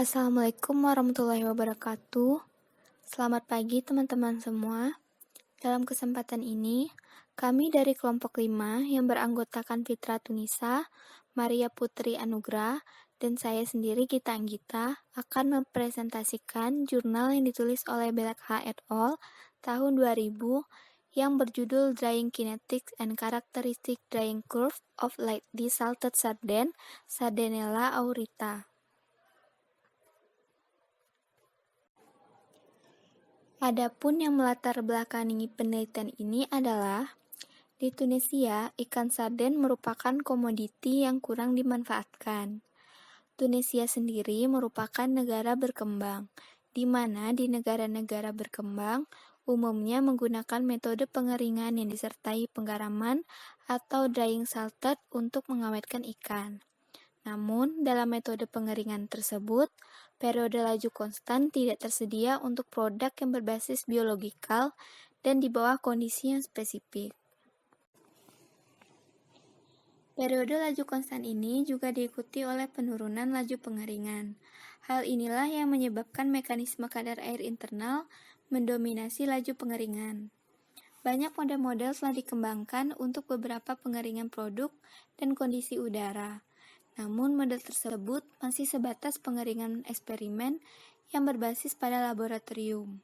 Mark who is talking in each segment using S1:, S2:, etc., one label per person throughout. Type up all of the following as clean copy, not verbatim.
S1: Assalamualaikum warahmatullahi wabarakatuh. Selamat pagi teman-teman semua. Dalam kesempatan ini, kami dari kelompok 5 yang beranggotakan Fitra Tunisa, Maria Putri Anugrah, dan saya sendiri Gita Anggita akan mempresentasikan jurnal yang ditulis oleh Belakha et al. Tahun 2000 yang berjudul Drying Kinetics and Characteristic Drying Curve of Lightly Salted Sarden, Sardenella aurita. Adapun yang melatar belakangi penelitian ini adalah di Tunisia, ikan sarden merupakan komoditi yang kurang dimanfaatkan. Tunisia sendiri merupakan negara berkembang, di mana di negara-negara berkembang umumnya menggunakan metode pengeringan yang disertai penggaraman atau drying salted untuk mengawetkan ikan. Namun, dalam metode pengeringan tersebut, periode laju konstan tidak tersedia untuk produk yang berbasis biologikal dan di bawah kondisi yang spesifik. Periode laju konstan ini juga diikuti oleh penurunan laju pengeringan. Hal inilah yang menyebabkan mekanisme kadar air internal mendominasi laju pengeringan. Banyak model-model telah dikembangkan untuk beberapa pengeringan produk dan kondisi udara. Namun, model tersebut masih sebatas pengeringan eksperimen yang berbasis pada laboratorium.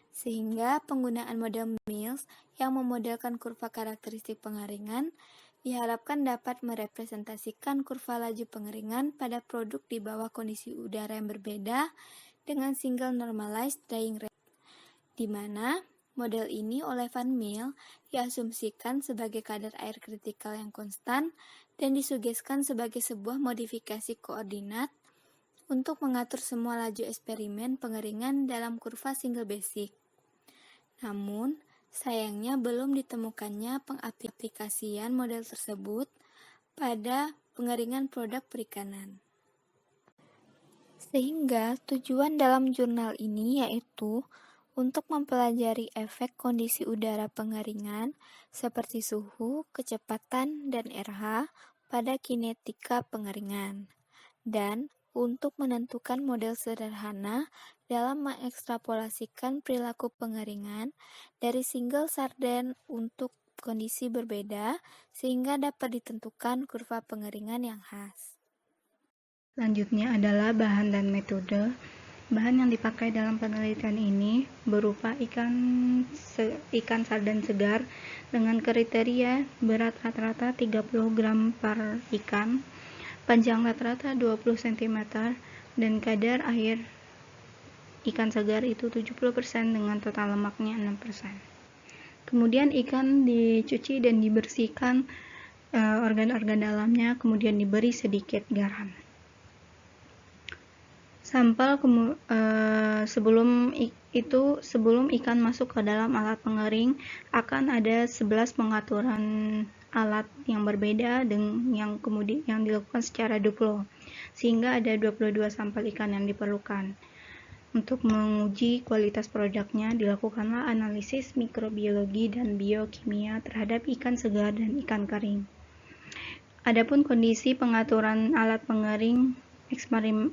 S1: Sehingga penggunaan model Mills yang memodelkan kurva karakteristik pengeringan diharapkan dapat merepresentasikan kurva laju pengeringan pada produk di bawah kondisi udara yang berbeda dengan single normalized drying rate, di mana model ini oleh Van Mill diasumsikan sebagai kadar air kritikal yang konstan dan disugeskan sebagai sebuah modifikasi koordinat untuk mengatur semua laju eksperimen pengeringan dalam kurva single basic. Namun, sayangnya belum ditemukannya pengaplikasian model tersebut pada pengeringan produk perikanan. Sehingga tujuan dalam jurnal ini yaitu untuk mempelajari efek kondisi udara pengeringan seperti suhu, kecepatan, dan RH pada kinetika pengeringan, dan untuk menentukan model sederhana dalam mengekstrapolasikan perilaku pengeringan dari single sarden untuk kondisi berbeda sehingga dapat ditentukan kurva pengeringan yang khas.
S2: Selanjutnya adalah bahan dan metode. Bahan yang dipakai dalam penelitian ini berupa ikan sarden segar dengan kriteria berat rata-rata 30 gram per ikan, panjang rata-rata 20 cm, dan kadar air ikan segar itu 70% dengan total lemaknya 6%. Kemudian ikan dicuci dan dibersihkan organ-organ dalamnya, kemudian diberi sedikit garam. Sampel sebelum ikan masuk ke dalam alat pengering akan ada 11 pengaturan alat yang berbeda yang dilakukan secara duplo, sehingga ada 22 sampel ikan yang diperlukan. Untuk menguji kualitas produknya, dilakukanlah analisis mikrobiologi dan biokimia terhadap ikan segar dan ikan kering. Adapun kondisi pengaturan alat pengering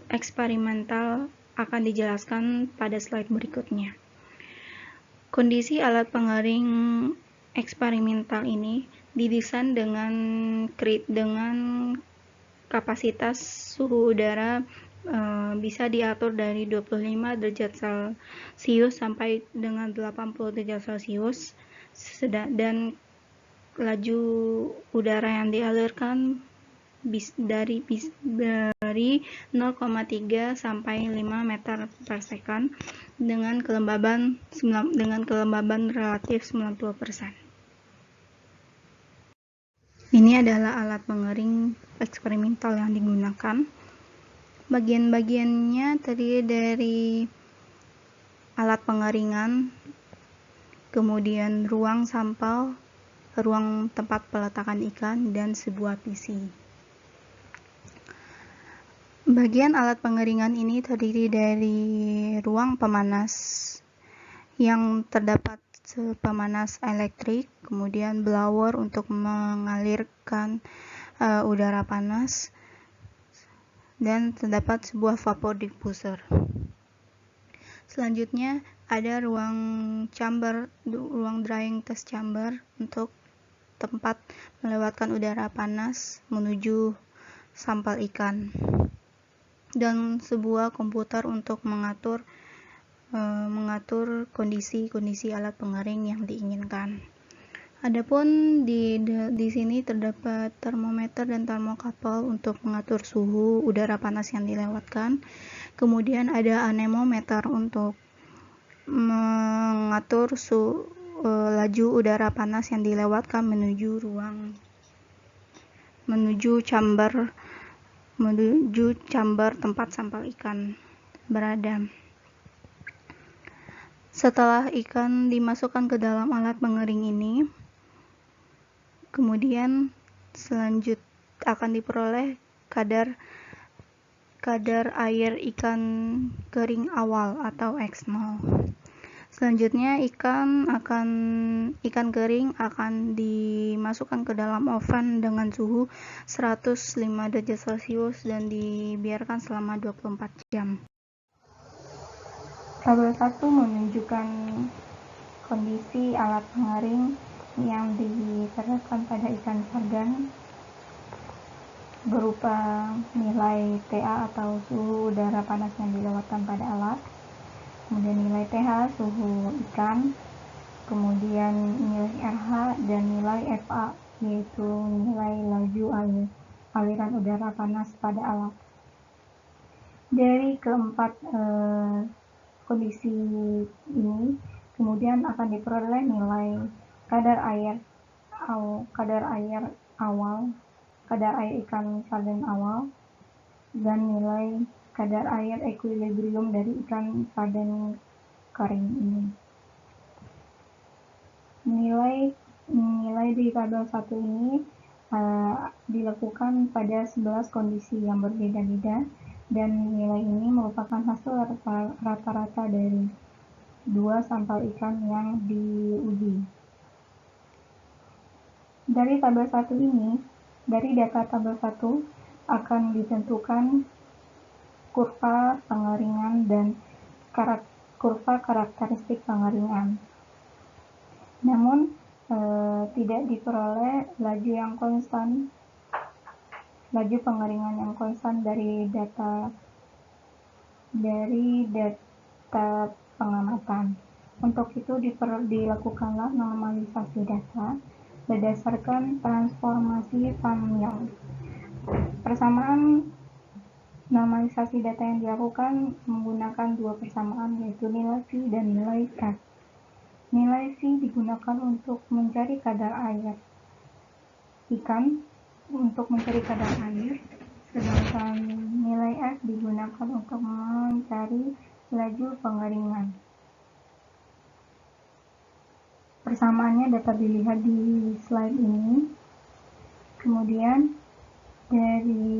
S2: eksperimental akan dijelaskan pada slide berikutnya. Kondisi alat pengering eksperimental ini didesain dengan kapasitas suhu udara bisa diatur dari 25 derajat Celcius sampai dengan 80 derajat Celcius, dan laju udara yang dialirkan dari 0,3 sampai 5 meter per second dengan kelembaban relatif 90%. Ini adalah alat pengering eksperimental yang digunakan. Bagian-bagiannya terdiri dari alat pengeringan, kemudian ruang sampel, ruang tempat peletakan ikan, dan sebuah PC. Bagian alat pengeringan ini terdiri dari ruang pemanas yang terdapat pemanas elektrik, kemudian blower untuk mengalirkan udara panas, dan terdapat sebuah vapor diffuser. Selanjutnya ada ruang drying test chamber untuk tempat melewatkan udara panas menuju sampel ikan, dan sebuah komputer untuk mengatur kondisi alat pengering yang diinginkan. Adapun di sini terdapat termometer dan termokapel untuk mengatur suhu udara panas yang dilewatkan. Kemudian ada anemometer untuk mengatur laju udara panas yang dilewatkan menuju chamber tempat sampel ikan berada. Setelah ikan dimasukkan ke dalam alat pengering ini, kemudian akan diperoleh kadar air ikan kering awal atau X0. Selanjutnya ikan kering akan dimasukkan ke dalam oven dengan suhu 105 derajat Celcius dan dibiarkan selama 24 jam. Tabel 1 menunjukkan kondisi alat pengering yang diterapkan pada ikan sarden berupa nilai TA atau suhu udara panas yang dilewatkan pada alat, kemudian nilai TH suhu ikan, kemudian nilai RH dan nilai FA yaitu nilai laju aliran udara panas pada alat. Dari keempat kondisi ini kemudian akan diperoleh nilai kadar air ikan sarden awal dan nilai kadar air equilibrium dari ikan sarden kering ini. Nilai di tabel 1 ini dilakukan pada 11 kondisi yang berbeda-beda, dan nilai ini merupakan hasil rata-rata dari 2 sampel ikan yang diuji. Dari data tabel 1 akan ditentukan kurva pengeringan dan kurva karakteristik pengeringan. Namun tidak diperoleh laju pengeringan yang konstan dari data pengamatan. Untuk itu dilakukanlah normalisasi data berdasarkan transformasi Van Young. Persamaan normalisasi data yang dilakukan menggunakan 2 persamaan, yaitu nilai V dan nilai F. Nilai V digunakan untuk mencari kadar air ikan sedangkan nilai F digunakan untuk mencari laju pengeringan. Persamaannya dapat dilihat di slide ini. Kemudian dari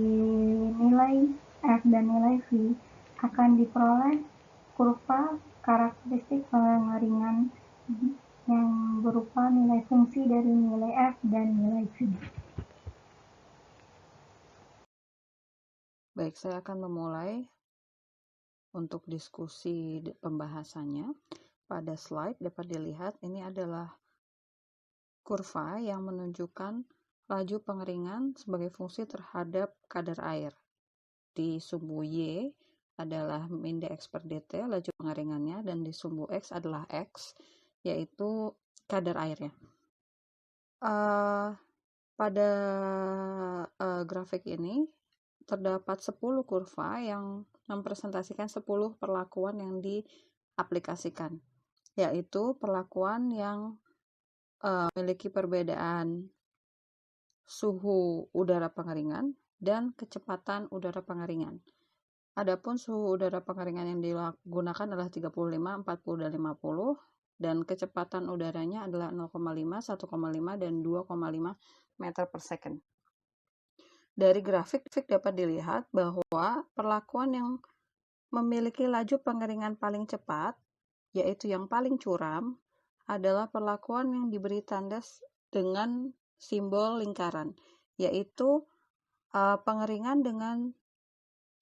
S2: nilai F dan nilai V akan diperoleh kurva karakteristik pengeringan yang berupa nilai fungsi dari nilai F dan nilai V.
S3: Baik, saya akan memulai untuk diskusi pembahasannya. Pada slide dapat dilihat ini adalah kurva yang menunjukkan laju pengeringan sebagai fungsi terhadap kadar air. Di sumbu Y adalah min dx per dt, laju pengeringannya, dan di sumbu X adalah X, yaitu kadar airnya. Pada grafik ini terdapat 10 kurva yang mempresentasikan 10 perlakuan yang diaplikasikan, yaitu perlakuan yang memiliki perbedaan suhu udara pengeringan dan kecepatan udara pengeringan. Adapun suhu udara pengeringan yang digunakan adalah 35, 40, dan 50, dan kecepatan udaranya adalah 0,5, 1,5, dan 2,5 meter per second. Dari grafik dapat dilihat bahwa perlakuan yang memiliki laju pengeringan paling cepat, yaitu yang paling curam, adalah perlakuan yang diberi tanda dengan simbol lingkaran, yaitu pengeringan dengan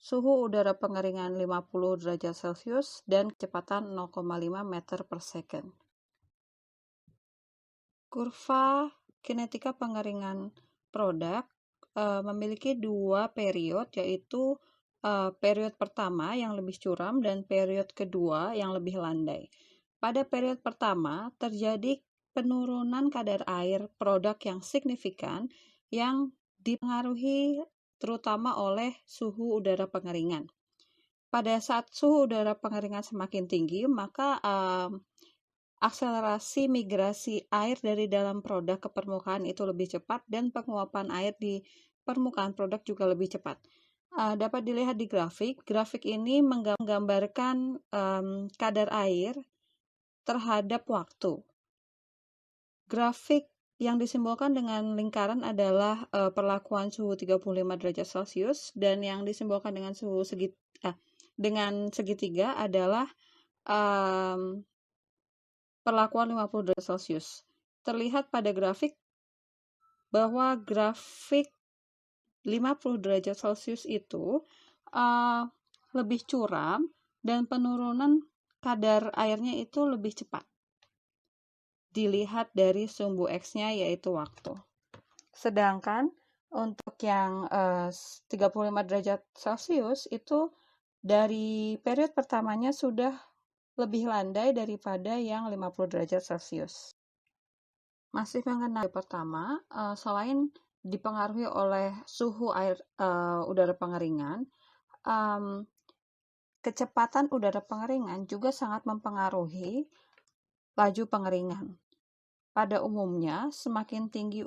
S3: suhu udara pengeringan 50 derajat Celcius, dan kecepatan 0,5 meter per second. Kurva kinetika pengeringan produk memiliki dua periode, yaitu periode pertama yang lebih curam dan periode kedua yang lebih landai. Pada periode pertama terjadi penurunan kadar air produk yang signifikan yang dipengaruhi terutama oleh suhu udara pengeringan. Pada saat suhu udara pengeringan semakin tinggi, maka akselerasi migrasi air dari dalam produk ke permukaan itu lebih cepat, dan penguapan air di permukaan produk juga lebih cepat. Dapat dilihat di grafik. Grafik ini menggambarkan kadar air terhadap waktu. Grafik yang disimbolkan dengan lingkaran adalah perlakuan suhu 35 derajat Celcius, dan yang disimbolkan dengan dengan segitiga adalah perlakuan 50 derajat Celcius. Terlihat pada grafik bahwa grafik 50 derajat Celcius itu lebih curam dan penurunan kadar airnya itu lebih cepat. Dilihat dari sumbu X-nya, yaitu waktu. Sedangkan untuk yang 35 derajat Celcius itu dari periode pertamanya sudah lebih landai daripada yang 50 derajat Celcius. Masih mengenai pertama, selain dipengaruhi oleh suhu air udara pengeringan, kecepatan udara pengeringan juga sangat mempengaruhi laju pengeringan. Pada umumnya, semakin tinggi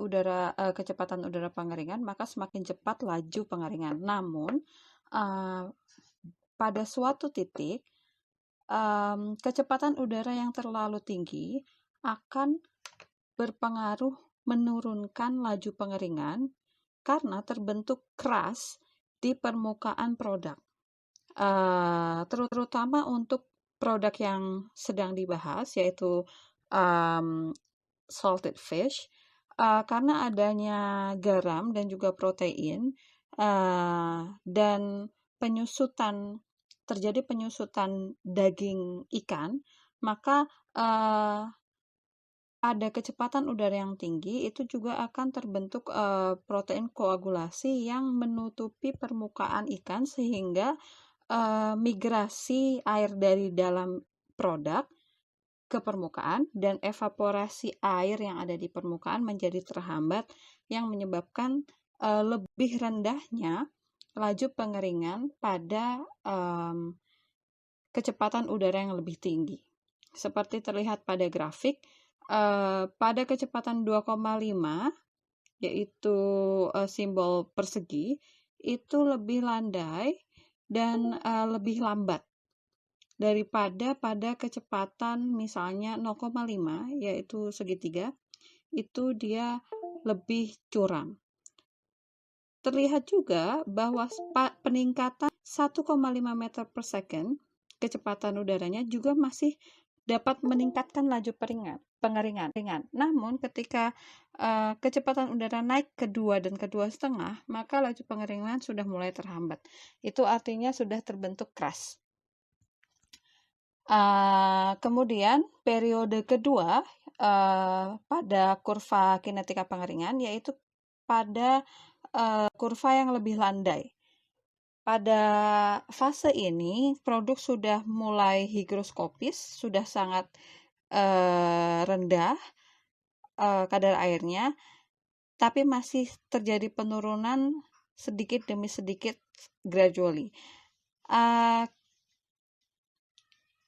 S3: kecepatan udara pengeringan, maka semakin cepat laju pengeringan. Namun, pada suatu titik, kecepatan udara yang terlalu tinggi akan berpengaruh menurunkan laju pengeringan karena terbentuk crush di permukaan produk. Terutama untuk produk yang sedang dibahas, yaitu salted fish, karena adanya garam dan juga protein dan terjadi penyusutan daging ikan, maka ada kecepatan udara yang tinggi, itu juga akan terbentuk protein koagulasi yang menutupi permukaan ikan, sehingga migrasi air dari dalam produk ke permukaan dan evaporasi air yang ada di permukaan menjadi terhambat, yang menyebabkan lebih rendahnya laju pengeringan pada kecepatan udara yang lebih tinggi. Seperti terlihat pada grafik, pada kecepatan 2,5, yaitu simbol persegi, itu lebih landai dan lebih lambat daripada pada kecepatan misalnya 0,5, yaitu segitiga, itu dia lebih curam. Terlihat juga bahwa peningkatan 1,5 meter per second kecepatan udaranya juga masih dapat meningkatkan laju pengeringan. Namun ketika kecepatan udara naik ke 2 dan ke 2,5, maka laju pengeringan sudah mulai terhambat. Itu artinya sudah terbentuk crush. Kemudian periode kedua pada kurva kinetika pengeringan, yaitu pada kurva yang lebih landai. Pada fase ini produk sudah mulai higroskopis, sudah sangat rendah kadar airnya, tapi masih terjadi penurunan sedikit demi sedikit, gradually.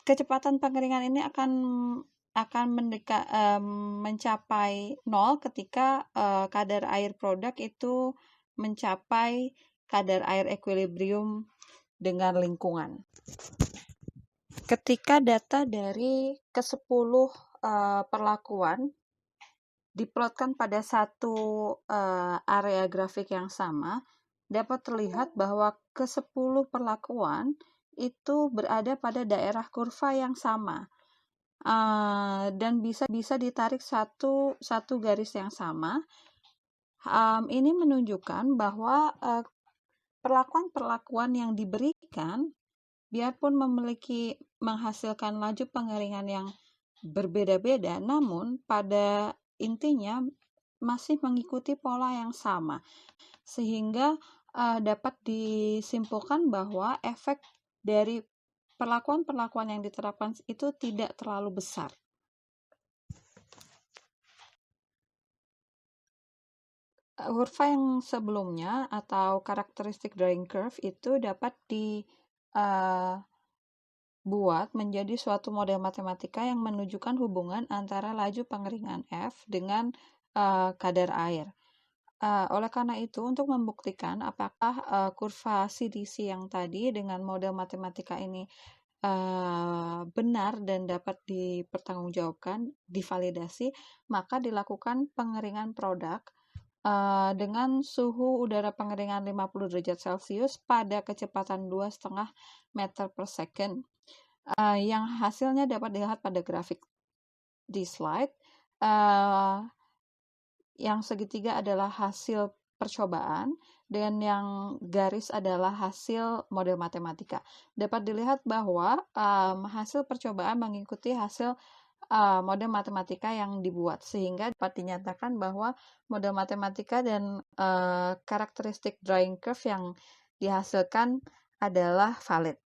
S3: Kecepatan pengeringan ini akan mencapai 0 ketika kadar air produk itu mencapai kadar air equilibrium dengan lingkungan. Ketika data dari ke-10 perlakuan diplotkan pada satu area grafik yang sama, dapat terlihat bahwa ke-10 perlakuan itu berada pada daerah kurva yang sama, dan bisa ditarik satu garis yang sama. Ini menunjukkan bahwa perlakuan-perlakuan yang diberikan, biarpun menghasilkan laju pengeringan yang berbeda-beda, namun pada intinya masih mengikuti pola yang sama, sehingga dapat disimpulkan bahwa efek dari perlakuan-perlakuan yang diterapkan itu tidak terlalu besar. Kurva yang sebelumnya atau karakteristik drying curve itu dapat dibuat menjadi suatu model matematika yang menunjukkan hubungan antara laju pengeringan F dengan kadar air. Oleh karena itu, untuk membuktikan apakah kurva CDC yang tadi dengan model matematika ini benar dan dapat dipertanggungjawabkan, divalidasi, maka dilakukan pengeringan produk dengan suhu udara pengeringan 50 derajat Celcius pada kecepatan 2,5 meter per second, yang hasilnya dapat dilihat pada grafik di slide. Yang segitiga adalah hasil percobaan dan yang garis adalah hasil model matematika. Dapat dilihat bahwa hasil percobaan mengikuti hasil model matematika yang dibuat, sehingga dapat dinyatakan bahwa model matematika dan karakteristik drying curve yang dihasilkan adalah valid.